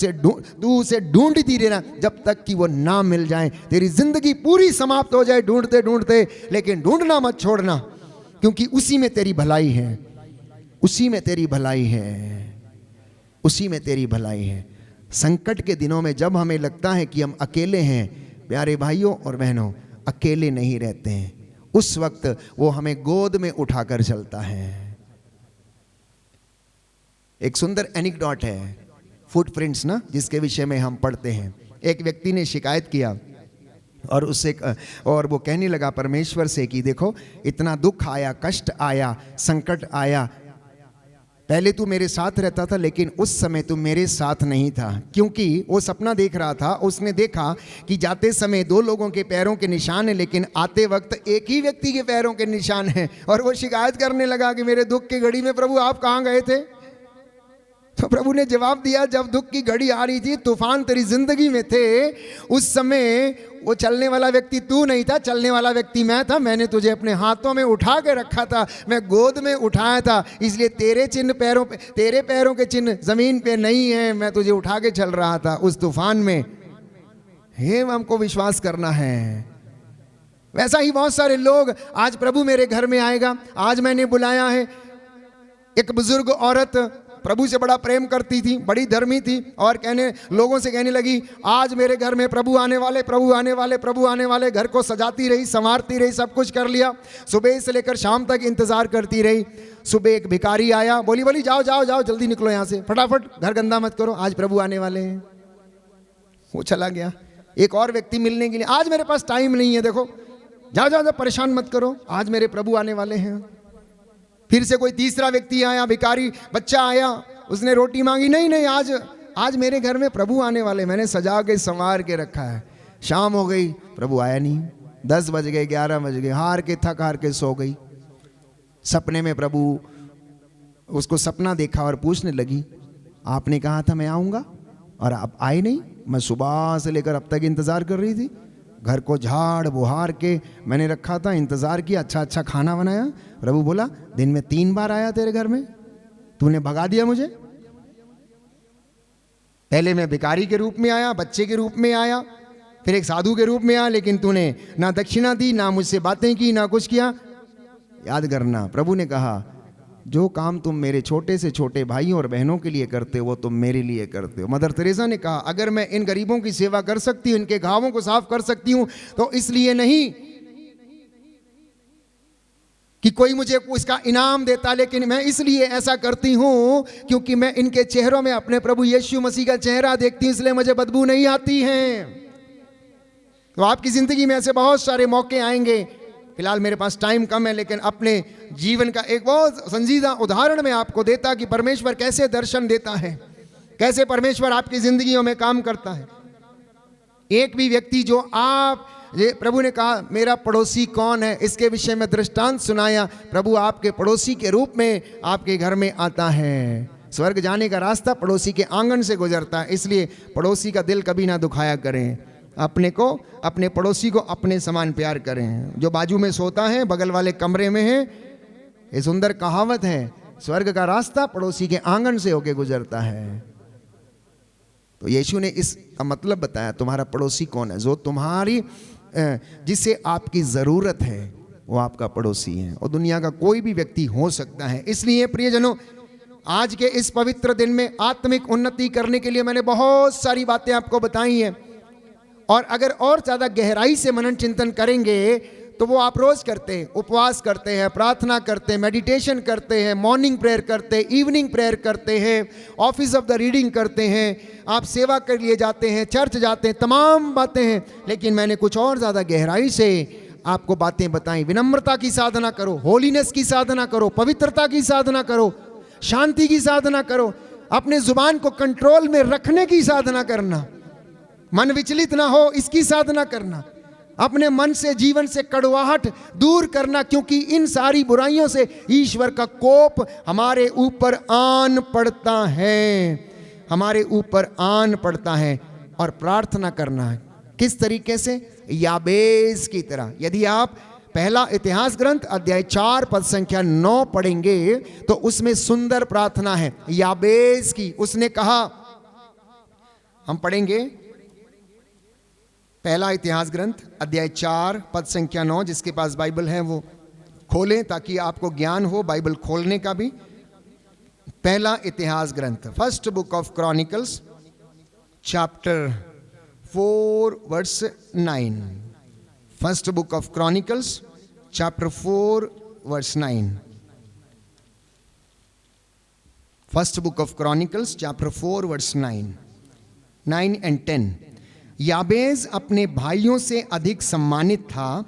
उसे ढूंढती रहना जब तक कि वो ना मिल जाए। तेरी जिंदगी पूरी समाप्त हो जाए ढूंढते ढूंढते, लेकिन ढूंढना मत छोड़ना, क्योंकि उसी में तेरी भलाई है, उसी में तेरी भलाई है, उसी में तेरी भलाई है। संकट के दिनों में जब हमें लगता है कि हम अकेले हैं, प्यारे भाइयों और बहनों, अकेले नहीं रहते हैं। उस वक्त वो हमें गोद में उठाकर चलता है। एक सुंदर एनेक्डोट है, फुटप्रिंट्स ना, जिसके विषय में हम पढ़ते हैं। एक व्यक्ति ने शिकायत किया और वो कहने लगा परमेश्वर से कि देखो इतना दुख आया, कष्ट आया, संकट आया, पहले तू मेरे साथ रहता था लेकिन उस समय तू मेरे साथ नहीं था। क्योंकि वो सपना देख रहा था, उसने देखा कि जाते समय 2 लोगों के पैरों के निशान है, लेकिन आते वक्त एक ही व्यक्ति के पैरों के निशान हैं। और वो शिकायत करने लगा कि मेरे दुख की घड़ी में प्रभु आप कहाँ गए थे? तो प्रभु ने जवाब दिया, जब दुख की घड़ी आ रही थी, तूफान तेरी जिंदगी में थे, उस समय वो चलने वाला व्यक्ति तू नहीं था, चलने वाला व्यक्ति मैं था। मैंने तुझे अपने हाथों में उठा के रखा था, मैं गोद में उठाया था, इसलिए तेरे चिन्ह पैरों पे, तेरे पैरों के चिन्ह जमीन पे नहीं है, मैं तुझे उठा के चल रहा था उस तूफान में। हे हमको विश्वास करना है। वैसा ही बहुत सारे लोग, आज प्रभु मेरे घर में आएगा, आज मैंने बुलाया है। एक बुजुर्ग औरत प्रभु से बड़ा प्रेम करती थी, बड़ी धर्मी थी, और लोगों से कहने लगी, आज मेरे घर में प्रभु आने वाले, प्रभु आने वाले, प्रभु आने वाले। घर को सजाती रही, संवारती रही, सब कुछ कर लिया, सुबह से लेकर शाम तक इंतजार करती रही। सुबह एक भिखारी आया, बोली जाओ जाओ जाओ, जल्दी निकलो यहाँ से, फटाफट, घर गंदा मत करो, आज प्रभु आने वाले हैं। वो चला गया। एक और व्यक्ति मिलने के लिए, आज मेरे पास टाइम नहीं है, देखो जाओ जाओ जाओ, परेशान मत करो, आज मेरे प्रभु आने वाले हैं। फिर से कोई तीसरा व्यक्ति आया, भिखारी बच्चा आया, उसने रोटी मांगी, नहीं नहीं आज मेरे घर में प्रभु आने वाले, मैंने सजा के संवार के रखा है। शाम हो गई, प्रभु आया नहीं। 10 बज गए, 11 बज गए, थक हार के सो गई। सपने में प्रभु उसको सपना देखा और पूछने लगी, आपने कहा था मैं आऊँगा और आप आए नहीं, मैं सुबह से लेकर अब तक इंतज़ार कर रही थी, घर को झाड़ बुहार के मैंने रखा था, इंतज़ार किया, अच्छा खाना बनाया। प्रभु बोला, दिन में 3 बार आया तेरे घर में, तूने भगा दिया मुझे। पहले मैं भिखारी के रूप में आया, बच्चे के रूप में आया, फिर एक साधु के रूप में आया, लेकिन तूने ना दक्षिणा दी, ना मुझसे बातें की, ना कुछ किया। याद करना, प्रभु ने कहा, जो काम तुम मेरे छोटे से छोटे भाइयों और बहनों के लिए करते हो वो तुम मेरे लिए करते हो। मदर तेरेसा ने कहा, अगर मैं इन गरीबों की सेवा कर सकती हूँ, इनके घावों को साफ कर सकती हूँ, तो इसलिए नहीं कि कोई मुझे इसका इनाम देता, लेकिन मैं इसलिए ऐसा करती हूँ क्योंकि मैं इनके चेहरों में अपने प्रभु यीशु मसीह का चेहरा देखती हूँ, इसलिए मुझे बदबू नहीं आती है। तो आपकी जिंदगी में ऐसे बहुत सारे मौके आएंगे। फिलहाल मेरे पास टाइम कम है, लेकिन अपने जीवन का एक बहुत संजीदा उदाहरण मैं आपको देता कि परमेश्वर कैसे दर्शन देता है, कैसे परमेश्वर आपकी जिंदगियों में काम करता है। एक भी व्यक्ति जो प्रभु ने कहा मेरा पड़ोसी कौन है, इसके विषय में दृष्टांत सुनाया। प्रभु आपके पड़ोसी के रूप में आपके घर में आता है। स्वर्ग जाने का रास्ता पड़ोसी के आंगन से गुजरता है, इसलिए पड़ोसी का दिल कभी ना दुखाया करें। अपने पड़ोसी को अपने समान प्यार करें। जो बाजू में सोता है, बगल वाले कमरे में है, ये सुंदर कहावत है, स्वर्ग का रास्ता पड़ोसी के आंगन से होके गुजरता है। तो यीशु ने इसका मतलब बताया, तुम्हारा पड़ोसी कौन है, जो तुम्हारी जिसे आपकी ज़रूरत है वो आपका पड़ोसी है, और दुनिया का कोई भी व्यक्ति हो सकता है। इसलिए प्रियजनों, आज के इस पवित्र दिन में आत्मिक उन्नति करने के लिए मैंने बहुत सारी बातें आपको बताई हैं, और अगर और ज़्यादा गहराई से मनन चिंतन करेंगे तो वो आप रोज़ करते हैं, उपवास करते हैं, प्रार्थना करते हैं, मेडिटेशन करते हैं, मॉर्निंग प्रेयर करते हैं, इवनिंग प्रेयर करते हैं, ऑफिस ऑफ द रीडिंग करते हैं, आप सेवा के लिए जाते हैं, चर्च जाते हैं, तमाम बातें हैं। लेकिन मैंने कुछ और ज़्यादा गहराई से आपको बातें बताई। विनम्रता की साधना करो, होलीनेस की साधना करो, पवित्रता की साधना करो, शांति की साधना करो, अपने जुबान को कंट्रोल में रखने की साधना करना, मन विचलित ना हो इसकी साधना करना, अपने मन से, जीवन से कड़वाहट दूर करना, क्योंकि इन सारी बुराइयों से ईश्वर का कोप हमारे ऊपर आन पड़ता है, हमारे ऊपर आन पड़ता है। और प्रार्थना करना है किस तरीके से? याबेस की तरह। यदि आप पहला इतिहास ग्रंथ अध्याय 4 पद संख्या 9 पढ़ेंगे तो उसमें सुंदर प्रार्थना है याबेस की। उसने कहा, हम पढ़ेंगे पहला इतिहास ग्रंथ अध्याय 4 पद संख्या 9। जिसके पास बाइबल है वो खोलें ताकि आपको ज्ञान हो बाइबल खोलने का भी। पहला इतिहास ग्रंथ, first book of Chronicles chapter 4 verse 9। First book of Chronicles chapter 4 verse 9। First book of Chronicles chapter 4 verse 9 and 10। याबेस अपने भाइयों से अधिक सम्मानित था।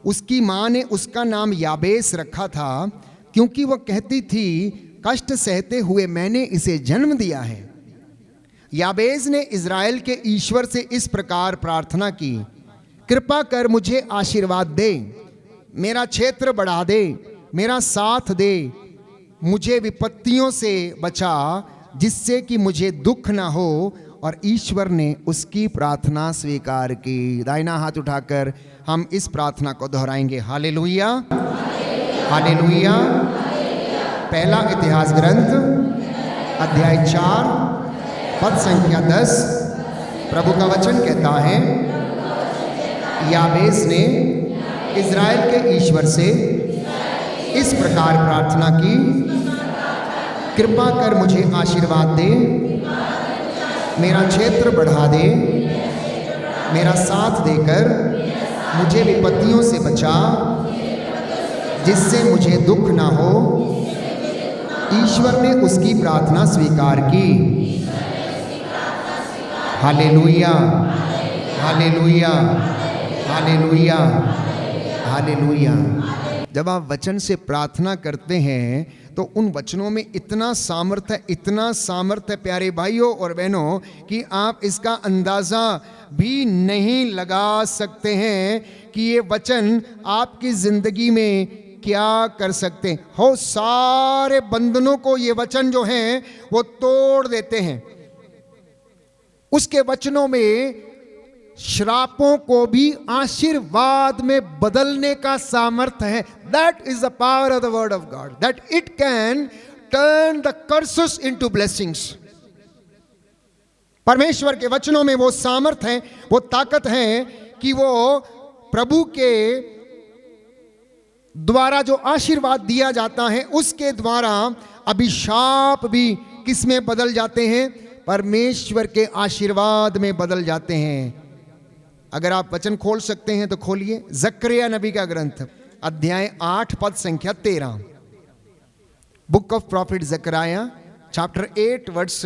उसकी माँ ने उसका नाम याबेस रखा था क्योंकि वह कहती थी, कष्ट सहते हुए मैंने इसे जन्म दिया है। याबेस ने इज़राइल के ईश्वर से इस प्रकार प्रार्थना की, कृपा कर मुझे आशीर्वाद दे, मेरा क्षेत्र बढ़ा दे, मेरा साथ दे, मुझे विपत्तियों से बचा जिससे कि मुझे दुख ना हो। और ईश्वर ने उसकी प्रार्थना स्वीकार की। दाहिना हाथ उठाकर हम इस प्रार्थना को दोहराएंगे, हालेलुया हालेलुया। पहला इतिहास ग्रंथ अध्याय 4 पद संख्या 10। प्रभु का वचन कहता है, याबेस ने इज़राइल के ईश्वर से इस प्रकार प्रार्थना की, कृपा कर मुझे आशीर्वाद दे, मेरा क्षेत्र बढ़ा दे, मेरा साथ देकर मुझे विपत्तियों से बचा जिससे मुझे दुख ना हो। ईश्वर ने उसकी प्रार्थना स्वीकार की। Hallelujah hallelujah hallelujah hallelujah. जब आप वचन से प्रार्थना करते हैं तो उन वचनों में इतना सामर्थ्य प्यारे भाइयों और बहनों कि आप इसका अंदाज़ा भी नहीं लगा सकते हैं कि ये वचन आपकी ज़िंदगी में क्या कर सकते हैं। हो सारे बंधनों को ये वचन जो हैं वो तोड़ देते हैं। उसके वचनों में श्रापों को भी आशीर्वाद में बदलने का सामर्थ्य है। That is the power of the word of God, that it can turn the curses into blessings. परमेश्वर के वचनों में वो सामर्थ्य है, वो ताकत है कि वो प्रभु के द्वारा जो आशीर्वाद दिया जाता है उसके द्वारा अभिशाप भी किस में बदल जाते हैं? परमेश्वर के आशीर्वाद में बदल जाते हैं। अगर आप वचन खोल सकते हैं तो खोलिए जकरिया नबी का ग्रंथ, अध्याय 8 पद संख्या 13। बुक ऑफ प्रॉफिट जकरिया चैप्टर 8 वर्स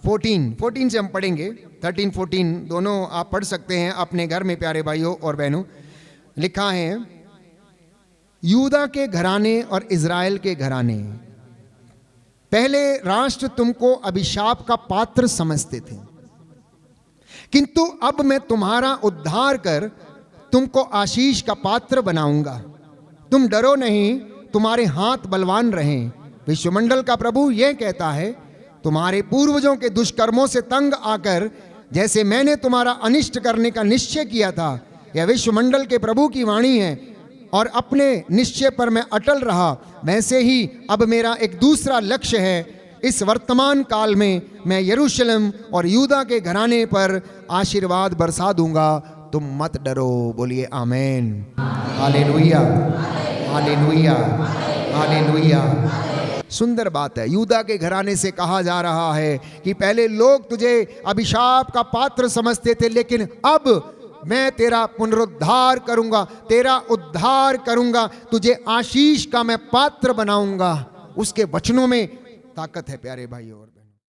14 से हम पढ़ेंगे। 13-14 दोनों आप पढ़ सकते हैं अपने घर में प्यारे भाइयों और बहनों। लिखा है, यूदा के घराने और इज़राइल के घराने, पहले राष्ट्र तुमको अभिशाप का पात्र समझते थे, किंतु अब मैं तुम्हारा उद्धार कर तुमको आशीष का पात्र बनाऊंगा। तुम डरो नहीं, तुम्हारे हाथ बलवान रहें। विश्वमंडल का प्रभु यह कहता है, तुम्हारे पूर्वजों के दुष्कर्मों से तंग आकर जैसे मैंने तुम्हारा अनिष्ट करने का निश्चय किया था, यह विश्वमंडल के प्रभु की वाणी है, और अपने निश्चय पर मैं अटल रहा, वैसे ही अब मेरा एक दूसरा लक्ष्य है। इस वर्तमान काल में मैं यरूशलेम और यूदा के घराने पर आशीर्वाद बरसा दूंगा, तुम मत डरो। बोलिए आमेन, हालेलुया, हालेलुया, हालेलुया। सुंदर बात है, यूदा के घराने से कहा जा रहा है कि पहले लोग तुझे अभिशाप का पात्र समझते थे, लेकिन अब मैं तेरा पुनरुद्धार करूंगा, तेरा उद्धार करूंगा, तुझे आशीष का मैं पात्र बनाऊंगा। उसके वचनों में ताकत है प्यारे भाई और